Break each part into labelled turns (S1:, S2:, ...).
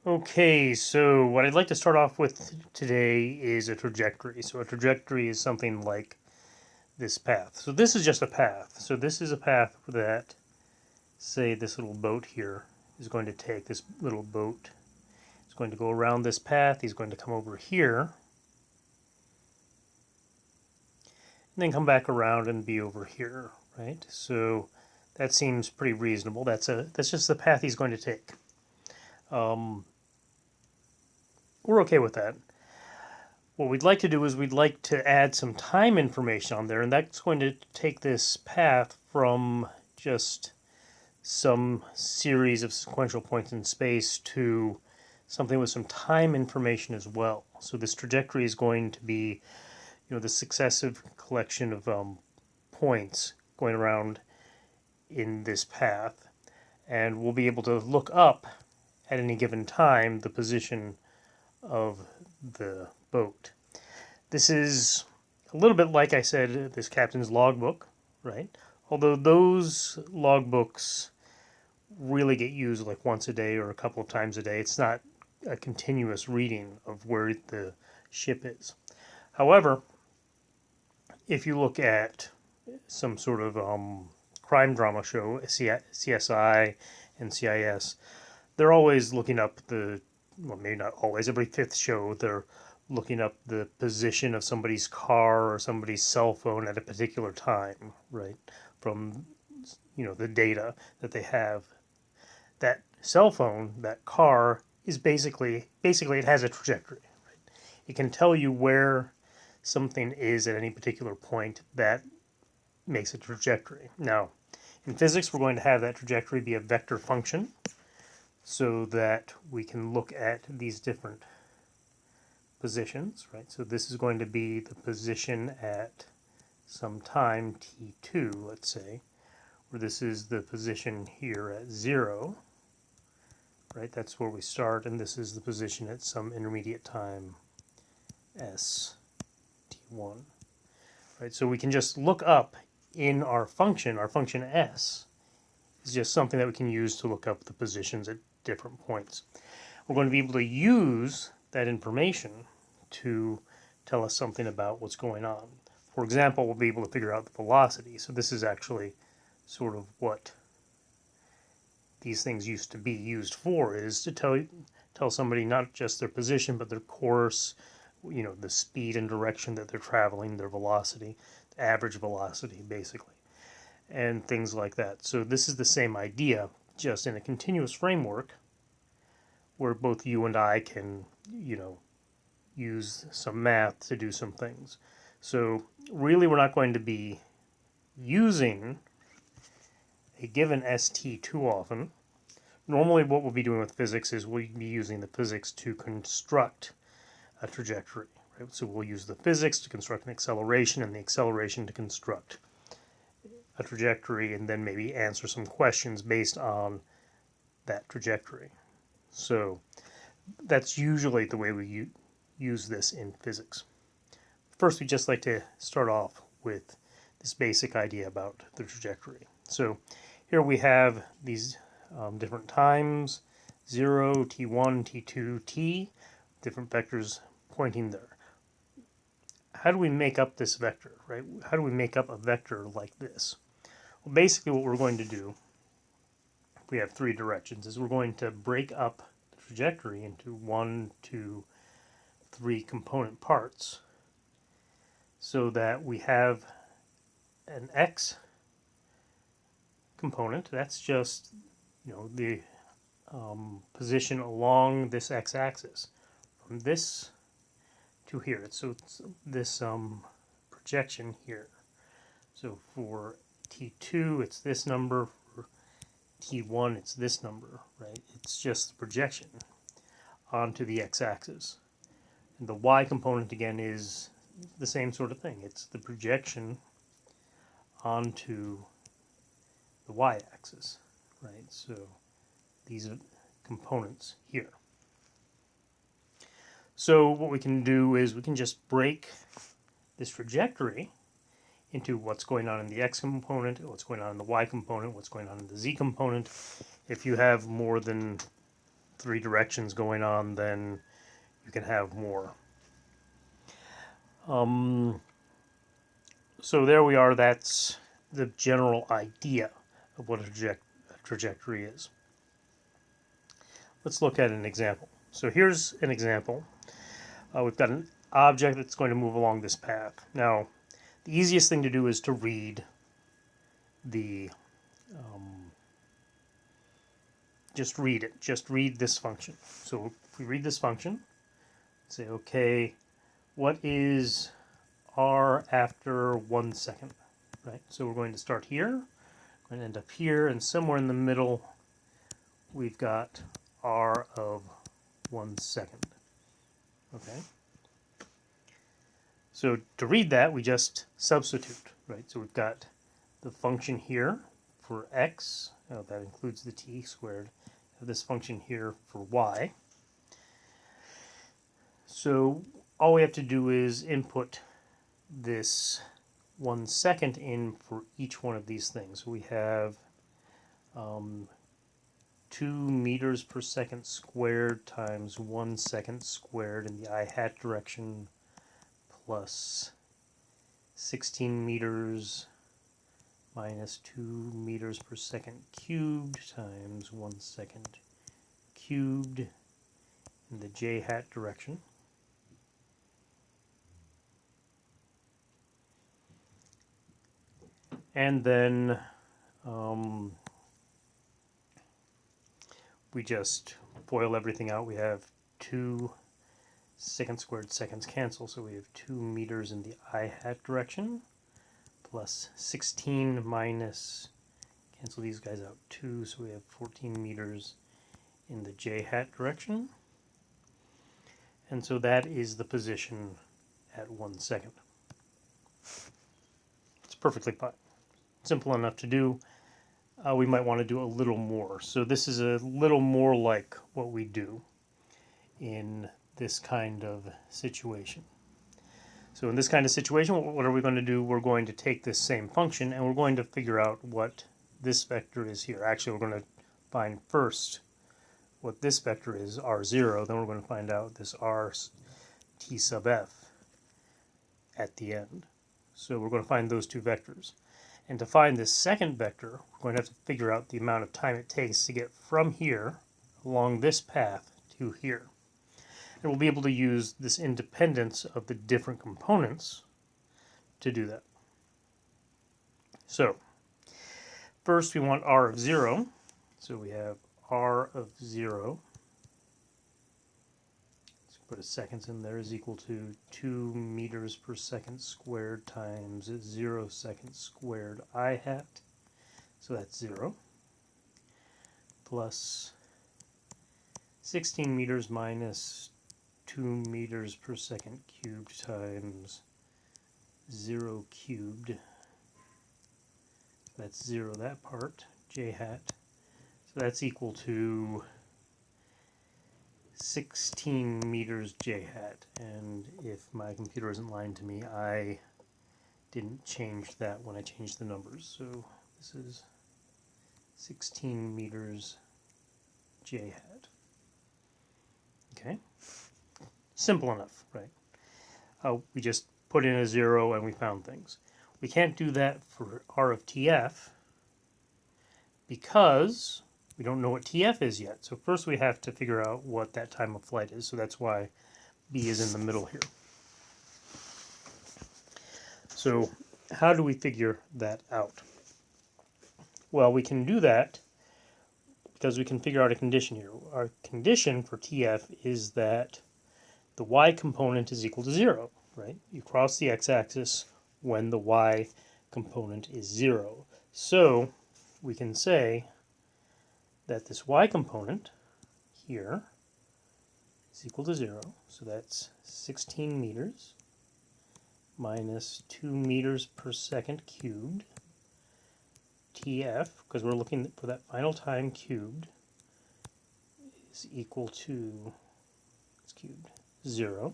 S1: Okay, so what I'd like to start off with today is a trajectory. So a trajectory is something like this path. So this is just a path. So this is a path that, say, this little boat here is going to take. This little boat is going to go around this path. He's going to come over here and then come back around and be over here, right? So that seems pretty reasonable. That's just the path he's going to take. We're okay with that. What we'd like to do is we'd like to add some time information on there, and that's going to take this path from just some series of sequential points in space to something with some time information as well. So this trajectory is going to be, the successive collection of points going around in this path, and we'll be able to look up at any given time the position of the boat. This is a little bit like I said, this captain's logbook, right? Although those logbooks really get used like once a day or a couple of times a day. It's not a continuous reading of where the ship is. However, if you look at some sort of crime drama show, CSI and CIS, they're always looking up well, maybe not always, every fifth show, they're looking up the position of somebody's car or somebody's cell phone at a particular time, right? From, the data that they have. That cell phone, that car, is basically it has a trajectory. Right? It can tell you where something is at any particular point that makes a trajectory. Now, in physics, we're going to have that trajectory be a vector function so that we can look at these different positions, right? So this is going to be the position at some time t2, let's say, where this is the position here at 0, right? That's where we start, and this is the position at some intermediate time s t1, right? So we can just look up in our function s is just something that we can use to look up the positions at different points. We're going to be able to use that information to tell us something about what's going on. For example, we'll be able to figure out the velocity. So this is actually sort of what these things used to be used for, is to tell somebody not just their position, but their course, the speed and direction that they're traveling, their velocity, the average velocity, basically, and things like that. So this is the same idea, just in a continuous framework where both you and I can, use some math to do some things. So really we're not going to be using a given ST too often. Normally what we'll be doing with physics is we'll be using the physics to construct a trajectory. Right? So we'll use the physics to construct an acceleration and the acceleration to construct a trajectory, and then maybe answer some questions based on that trajectory. So that's usually the way we use this in physics. First, we'd just like to start off with this basic idea about the trajectory. So here we have these different times, 0, t1, t2, t, different vectors pointing there. How do we make up this vector, right? How do we make up a vector like this? Well, basically what we're going to do, if we have three directions, is we're going to break up the trajectory into 1, 2, 3 component parts so that we have an x component. That's just, the position along this x-axis from this to here. So it's this projection here. So for t2, it's this number. For t1, it's this number, right? It's just the projection onto the x-axis. And the y component, again, is the same sort of thing. It's the projection onto the y-axis, right? So these are components here. So what we can do is we can just break this trajectory into what's going on in the x component, what's going on in the y component, what's going on in the z component. If you have more than 3 directions going on, then you can have more. So there we are. That's the general idea of what a trajectory is. Let's look at an example. So here's an example. We've got an object that's going to move along this path. Now, the easiest thing to do is to read the, just read it. Just read this function. So if we read this function, say, okay, what is r after 1 second? Right? So we're going to start here, we're going to end up here, and somewhere in the middle, we've got r of 1 second. Okay? So to read that, we just substitute, right? So we've got the function here for x, that includes the t squared, this function here for y. So all we have to do is input this 1 second in for each one of these things. So we have 2 meters per second squared times 1 second squared in the I hat direction plus 16 meters minus 2 meters per second cubed times 1 second cubed in the j-hat direction. And then we just FOIL everything out. We have 2 second squared seconds cancel, so we have 2 meters in the I-hat direction plus 16 minus, cancel these guys out, 2, so we have 14 meters in the j-hat direction. And so that is the position at 1 second. It's perfectly fine. Simple enough to do. We might want to do a little more. So this is a little more like what we do in this kind of situation. So in this kind of situation, what are we going to do? We're going to take this same function and we're going to figure out what this vector is here. Actually, we're going to find first what this vector is, r0, then we're going to find out this r t sub f at the end. So we're going to find those two vectors. And to find this second vector, we're going to have to figure out the amount of time it takes to get from here along this path to here. And we'll be able to use this independence of the different components to do that. So first we want r of 0. So we have r of 0. Let's put a seconds in there, is equal to 2 meters per second squared times 0 seconds squared I hat. So that's 0. Plus 16 meters minus 2 meters per second cubed times 0 cubed. That's 0 that part, j hat. So that's equal to 16 meters j hat. And if my computer isn't lying to me, I didn't change that when I changed the numbers. So this is 16 meters j hat. Okay? Simple enough, right? We just put in a 0 and we found things. We can't do that for r of tf because we don't know what tf is yet. So first we have to figure out what that time of flight is. So that's why b is in the middle here. So how do we figure that out? Well, we can do that because we can figure out a condition here. Our condition for tf is that the y component is equal to 0, right? You cross the x-axis when the y component is 0. So we can say that this y component here is equal to 0. So that's 16 meters minus 2 meters per second cubed tf, because we're looking for that final time cubed, is equal to, it's cubed, 0.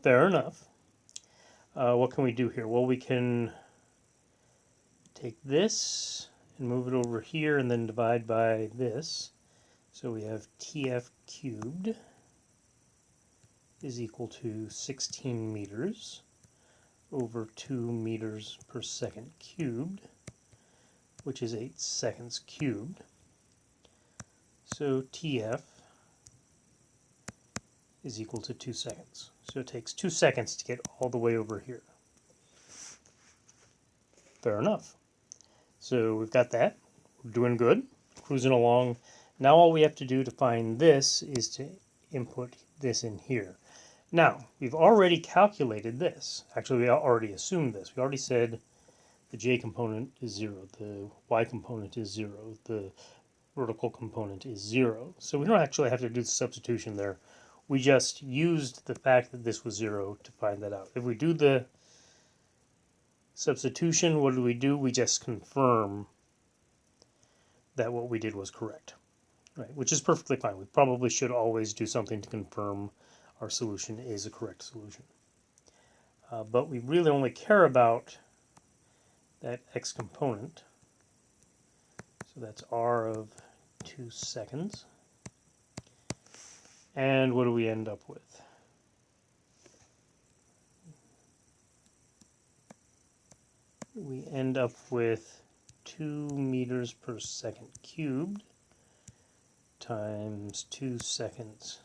S1: Fair enough. What can we do here? Well, we can take this and move it over here and then divide by this. So we have TF cubed is equal to 16 meters over 2 meters per second cubed, which is 8 seconds cubed. So TF is equal to 2 seconds. So it takes 2 seconds to get all the way over here. Fair enough. So we've got that. We're doing good, cruising along. Now all we have to do to find this is to input this in here. Now, we've already calculated this. Actually, we already assumed this. We already said the j component is 0, the y component is 0, the vertical component is 0. So we don't actually have to do the substitution there. We just used the fact that this was 0 to find that out. If we do the substitution, what do? We just confirm that what we did was correct, right? Which is perfectly fine. We probably should always do something to confirm our solution is a correct solution. But we really only care about that x component. So that's r of 2 seconds. And what do we end up with? We end up with 2 meters per second cubed times 2 seconds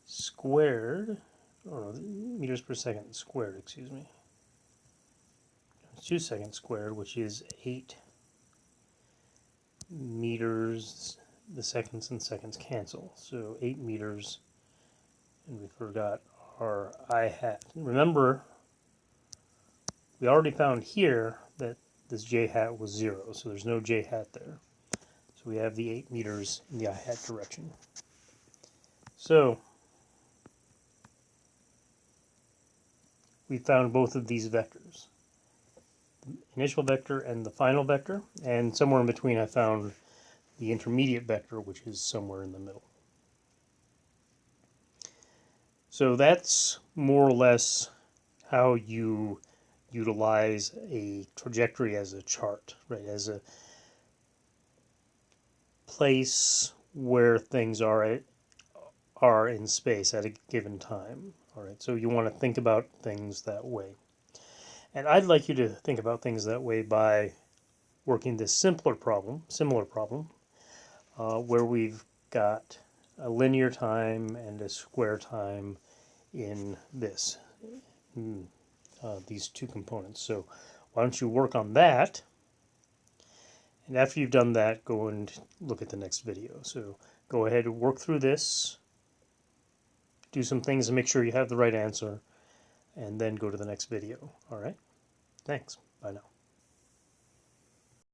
S1: squared, or meters per second squared, excuse me. 2 seconds squared, which is 8 meters. The seconds and seconds cancel. So 8 meters, and we forgot our I hat. Remember, we already found here that this j hat was 0, so there's no j hat there. So we have the 8 meters in the I hat direction. So we found both of these vectors, the initial vector and the final vector, and somewhere in between I found the intermediate vector, which is somewhere in the middle. So that's more or less how you utilize a trajectory as a chart, right? As a place where things are in space at a given time. All right, so you want to think about things that way. And I'd like you to think about things that way by working this similar problem, where we've got a linear time and a square time in this, these two components. So why don't you work on that? And after you've done that, go and look at the next video. So go ahead and work through this, do some things to make sure you have the right answer, and then go to the next video. All right? Thanks. Bye now.